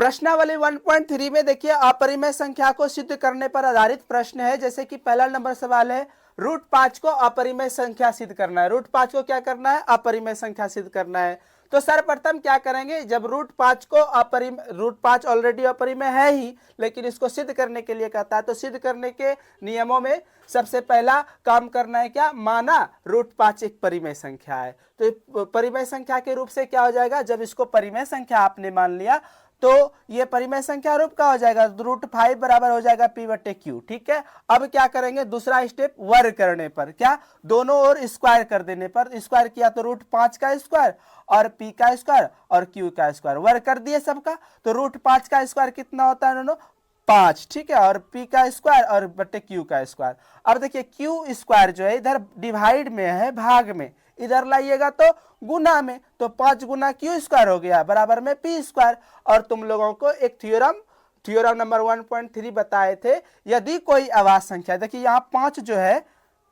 प्रश्नावली 1.3 में देखिए अपरिमेय संख्या को सिद्ध करने पर आधारित प्रश्न है। जैसे कि पहला नंबर सवाल है √5 को अपरिमेय संख्या सिद्ध करना है। √5 को क्या करना है? अपरिमेय संख्या सिद्ध करना है। तो सर्वप्रथम क्या करेंगे, जब √5 को √5 ऑलरेडी अपरिमेय है ही, लेकिन इसको सिद्ध करने के लिए कहता है, तो सिद्ध करने के नियमों में सबसे पहला काम करना है क्या? माना √5 एक परिमेय संख्या है, तो परिमेय संख्या के रूप से क्या हो जाएगा? जब इसको परिमेय संख्या आपने मान लिया तो ये परिमेय संख्या रूप का हो जाएगा, √5 बराबर हो जाएगा p/q। ठीक है, अब क्या करेंगे? दूसरा स्टेप वर्ग करने पर, क्या? दोनों ओर स्क्वायर कर देने पर, स्क्वायर किया तो √5 का स्क्वायर और p का स्क्वायर और q का स्क्वायर, वर्ग कर दिए सबका, तो √5 का स्क्वायर कितना होता है दोनों? 5। ठीक है, और p का स्क्वायर और बटे q का स्क्वायर। अब देखिए q स्क्वायर जो है इधर डिवाइड में है, भाग में, इधर लाइएगा तो गुना में, तो 5 गुना क्यू स्क्वायर हो गया बराबर में पी स्क्वायर। और तुम लोगों को एक थ्योरम नंबर 1.3 बताए थे, यदि कोई अभाज्य संख्या, देखिए यहाँ 5 जो है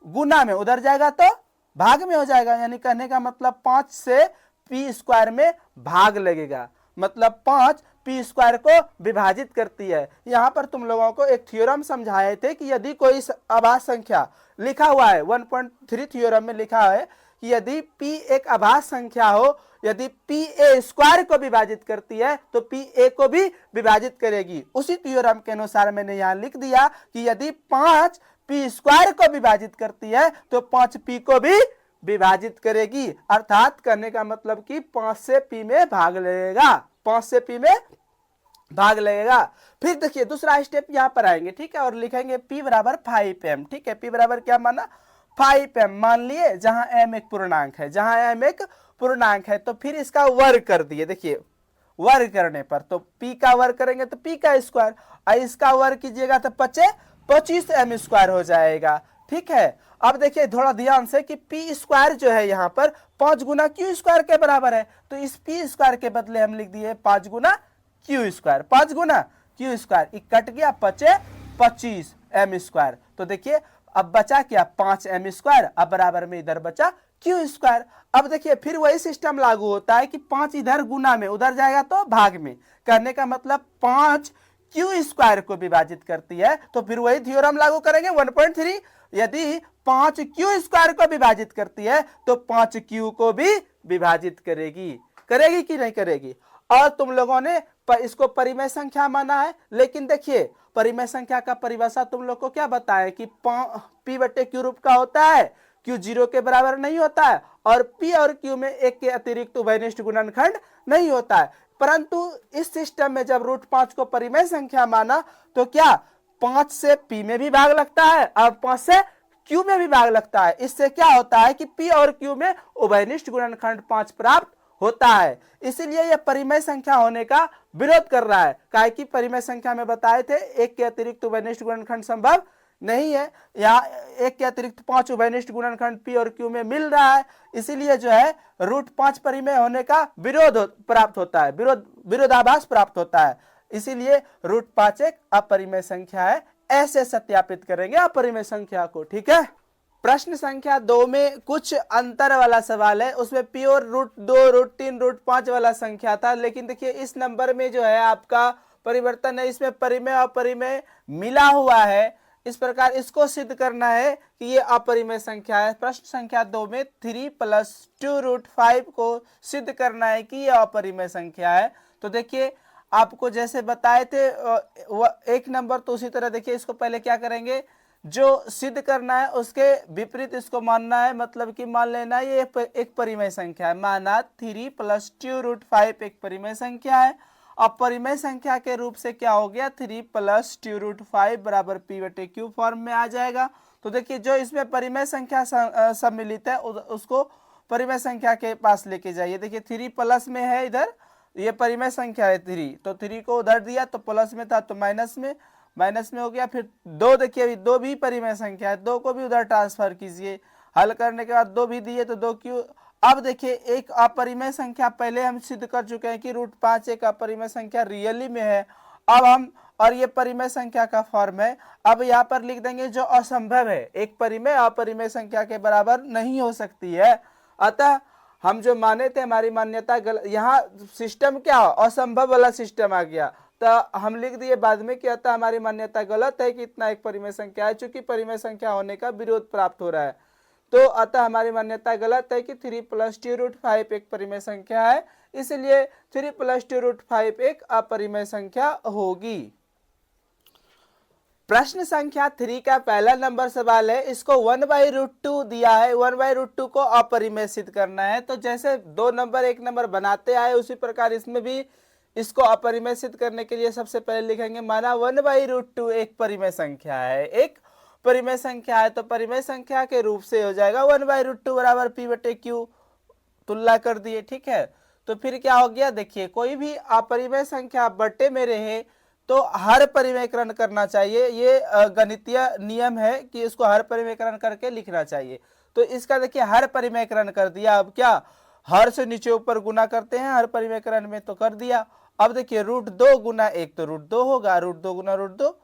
गुना में, उधर जाएगा तो भाग में हो जाएगा, यानी कहने का मतलब 5 से पी स्क्वायर में भाग लगेगा, मतलब 5 पी स्क्वायर को विभाजित करती है। यहां पर तुम लोगों को एक थ्योरम समझाए थे कि यदि कोई अभाज्य संख्या, लिखा हुआ है 1.3 थ्योरम में लिखा है कि यदि p एक अभाज्य संख्या हो, यदि p a स्क्वायर को विभाजित करती है तो p a को भी विभाजित करेगी। उसी थ्योरम के अनुसार मैंने यहां लिख दिया कि यदि 5 p स्क्वायर को विभाजित करती है तो 5 p को भी विभाजित करेगी, अर्थात करने का मतलब कि 5 से p में भाग लगेगा, 5 से p में भाग लगेगा। फिर देखिए दूसरा स्टेप यहां पर आएंगे, ठीक है, और लिखेंगे p बराबर 5m। ठीक है, p बराबर क्या माना? 5m मान लिए, जहां m एक पूर्णांक है, जहां m एक पूर्णांक है, तो फिर इसका वर्ग कर दिए। देखिए वर्ग करने पर तो p का वर्ग करेंगे तो p का स्क्वायर, और इसका वर्ग कीजिएगा तो 25m स्क्वायर हो जाएगा। ठीक है, अब देखिए थोड़ा ध्यान से कि p स्क्वायर जो है यहाँ पर 5 गुना q स्क्वायर के बराबर है, तो इस p स्क्वायर के बदले हम लिख दिए 5 गुना q स्क्वायर, 5 गुना q स्क्वायर, कट गया 25m स्क्वायर। तो देखिए अब बचा क्या? 5m स्क्वायर, अब बराबर में इधर बचा q स्क्वायर। अब देखिए फिर वही सिस्टम लागू होता है कि 5 इधर गुना में, उधर जाएगा तो भाग में, करने का मतलब 5 q स्क्वायर को विभाजित करती है, तो फिर वही थ्योरम लागू करेंगे 1.3, यदि 5 q स्क्वायर को विभाजित करती है तो 5 q को भी विभाजित करेगी, करेगी कि नहीं करेगी? और तुम लोगों ने इसको परिमेय संख्या माना है, लेकिन देखिए परिमेय संख्या का परिभाषा तुम लोग को क्या बताया कि p/q रूप का होता है, q 0 के बराबर नहीं होता है, और p और q में एक के अतिरिक्त उभयनिष्ठ गुणनखंड नहीं होता है। परंतु इस सिस्टम में जब √5 को परिमेय संख्या माना तो क्या 5 से p में भी भाग लगता है और 5 से q में भी भाग लगता है। इससे क्या होता है कि p और q में उभयनिष्ठ गुणनखंड 5 प्राप्त होता है, इसीलिए यह परिमेय संख्या होने का विरोध कर रहा है। काहे कि परिमेय संख्या में बताए थे एक के अतिरिक्त उभयनिष्ठ गुणनखंड संभव नहीं है, यहाँ एक के अतिरिक्त 5 उभयनिष्ठ गुणनखंड p और q में मिल रहा है, इसीलिए जो है √5 परिमेय होने का विरोध प्राप्त होता है, विरोधाभास प्राप्त होता है, इसीलिए √5 एक अपरिमेय संख्या है। ऐसे सत्यापित करेंगे अपरिमेय संख्या को। ठीक है, प्रश्न संख्या 2 में कुछ अंतर वाला सवाल है, उसमें प्योर √2, √3, √5 वाला संख्या था, लेकिन देखिए इस नंबर में जो है आपका परिवर्तन है, इसमें परिमेय अपरिमेय मिला हुआ है। इस प्रकार इसको सिद्ध करना है कि ये अपरिमेय संख्या है। प्रश्न संख्या 2 में 3 + 2√5 को सिद्ध करना है कि ये अपरिमेय संख्या है। तो देखिए आपको जैसे बताए थे एक नंबर, तो उसी तरह देखिए इसको पहले क्या करेंगे, जो सिद्ध करना है उसके विपरीत इसको मानना है, मतलब कि मान लेना ये एक परिमेय संख्या है, माना 3 + 2√5 एक परिमेय संख्या है। अब परिमेय संख्या के रूप से क्या हो गया, 3 + 2√5 बराबर p/q फॉर्म में आ जाएगा। तो देखिए जो इसमें परिमेय संख्या सम्मिलित है उसको परिमेय संख्या के पास लेके जाइए। देखिए 3 प्लस में है, इधर ये परिमेय संख्या है 3, तो 3 को उधर दिया तो प्लस में था तो माइनस में हो गया। फिर 2 देखिए 2 भी परिमेय संख्या है, 2 को भी उधर ट्रांसफर कीजिए, हल करने के बाद 2 भी दिए तो 2q। अब देखिए एक अपरिमेय संख्या पहले हम सिद्ध कर चुके हैं कि √5 एक अपरिमेय संख्या रियली में है। अब हम, और ये परिमेय संख्या का फॉर्म है, अब यहाँ पर लिख देंगे जो असंभव है, एक परिमेय अपरिमेय संख्या के बराबर नहीं हो सकती है। अतः हम जो माने थे हमारी मान्यता गलत, यहाँ सिस्टम क्या असंभव वाला सिस्टम आ गया, तो हम लिख दिए बाद में क्या था, हमारी मान्यता गलत है कि इतना एक परिमेय संख्या है, चूंकि परिमेय संख्या होने का विरोध प्राप्त हो रहा है। तो अतः हमारी मान्यता गलत है कि 3 + 2√5 एक परिमेय संख्या है, इसलिए 3 + 2√5 एक अपरिमेय संख्या होगी। प्रश्न संख्या 3 का पहला नंबर सवाल है, इसको 1/√2 दिया है, 1/√2 को अपरिमेय सिद्ध करना है। तो जैसे 2 नंबर 1 नंबर बनाते आए उसी प्रकार इसमें भी इसको अपरिमेय सिद्ध करने के लिए सबसे पहले लिखेंगे माना 1/√2 एक परिमेय संख्या है, एक परिमेय संख्या है, तो परिमेय संख्या के रूप से हो जाएगा 1/√2 बराबर p/q, तुलना कर दिए, ठीक है। तो फिर क्या हो गया, देखिए कोई भी अपरिमेय संख्या बटे में रहे तो हर परिमेयकरण करना चाहिए, ये गणितीय नियम है कि इसको हर परिमेयकरण करके लिखना चाहिए। तो इसका देखिए हर परिमेयकरण कर दिया, अब क्या हर से नीचे ऊपर गुना करते हैं हर परिमेयकरण में, तो कर दिया। अब देखिए √2 गुना 1 तो √2 होगा, √2 गुना √2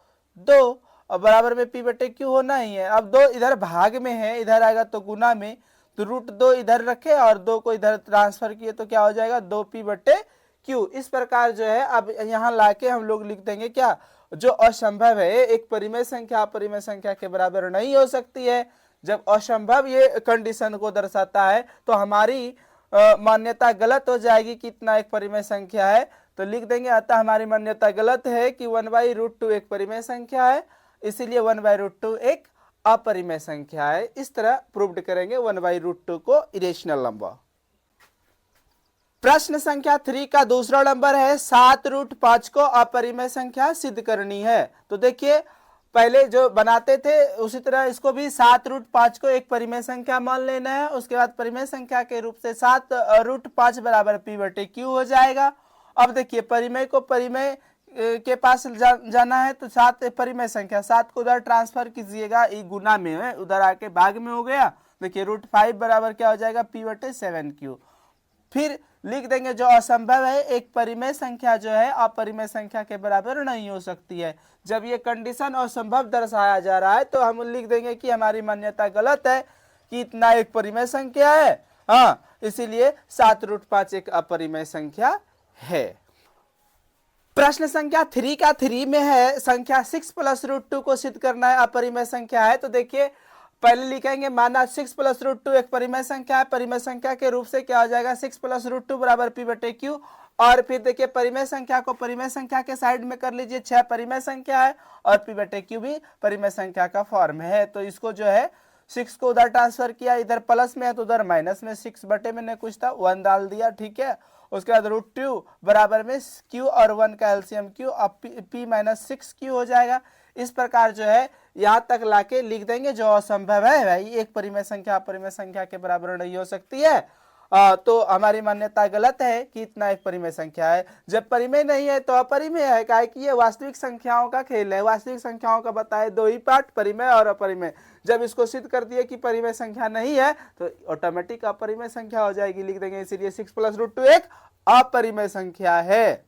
2, और बराबर में p/q होना ही है। अब 2 इधर भाग में है, इधर आएगा तो गुना में, तो √2 इधर रखे और 2 को इधर ट्रांसफर किए तो क्या हो जाएगा 2p/q। इस प्रकार जो है अब यहाँ लाके हम लोग लिख देंगे क्या, जो असंभव है, एक परिमेय संख्या अपरिमेय संख्या के बराबर नहीं हो सकती है। जब असंभव ये कंडीशन को दर्शाता है तो हमारी मान्यता गलत हो जाएगी कि इतना एक परिमेय संख्या है, तो लिख देंगे अतः हमारी मान्यता गलत है कि 1/√2 एक परिमेय संख्या है, इसीलिए 1/√2 एक अपरिमेय संख्या है। इस तरह प्रूव्ड करेंगे 1/√2 को इरेशनल नंबर। प्रश्न संख्या 3 का दूसरा नंबर है 7√5 को अपरिमेय संख्या सिद्ध करनी है। तो देखिए पहले जो बनाते थे उसी तरह इसको भी 7√5 को एक परिमेय संख्या मान लेना है, उसके बाद परिमेय संख्या के रूप से 7√5 बराबर p/q हो जाएगा। अब देखिए परिमेय को परिमेय के पास जाना है, तो 7 परिमेय संख्या, 7 को उधर ट्रांसफर कीजिएगा, ये गुना में है, उधर आके भाग में हो गया। देखिए √5 बराबर क्या हो जाएगा p/7q। फिर लिख देंगे जो असंभव है, एक परिमेय संख्या जो है अपरिमेय संख्या के बराबर नहीं हो सकती है। जब ये कंडीशन असंभव दर्शाया जा रहा है तो हम लिख देंगे कि हमारी मान्यता गलत है कि इतना एक परिमेय संख्या है, हाँ, इसीलिए 7√5 एक अपरिमेय संख्या है। प्रश्न संख्या 3 का 3 में है, संख्या 6 + √2 को सिद्ध करना है, अपरिमेय संख्या है। तो देखिए पहले लिखेंगे माना 6 + √2 एक परिमेय संख्या है, परिमेय संख्या के रूप से क्या हो जाएगा 6 + √2 बराबर p/q। और फिर देखिए परिमेय संख्या को परिमेय संख्या के साइड में कर लीजिए, 6 परिमेय संख्या है और p/q भी परिमेय संख्या का फॉर्म है। तो इसको जो है 6 को उधर ट्रांसफर किया, इधर प्लस में है तो उधर माइनस में, 6 बटे में कुछ था 1 डाल दिया, ठीक है। उसके बाद √2 बराबर में q और 1 का एलसीएम q, अब p-6q हो जाएगा। इस प्रकार जो है यहाँ तक लाके लिख देंगे जो असंभव है भाई, एक परिमेय संख्या अपरिमेय संख्या के बराबर नहीं हो सकती है, तो हमारी मान्यता गलत है कि इतना एक परिमेय संख्या है। जब परिमेय नहीं है तो अपरिमेय है, काहे कि ये वास्तविक संख्याओं का खेल है। वास्तविक संख्याओं का बताए 2 ही पार्ट, परिमेय और अपरिमेय। जब इसको सिद्ध कर दिए कि परिमेय संख्या नहीं है तो ऑटोमेटिक अपरिमेय संख्या हो जाएगी, लिख देंगे इसीलिए 6 + √2 एक अपरिमेय संख्या है।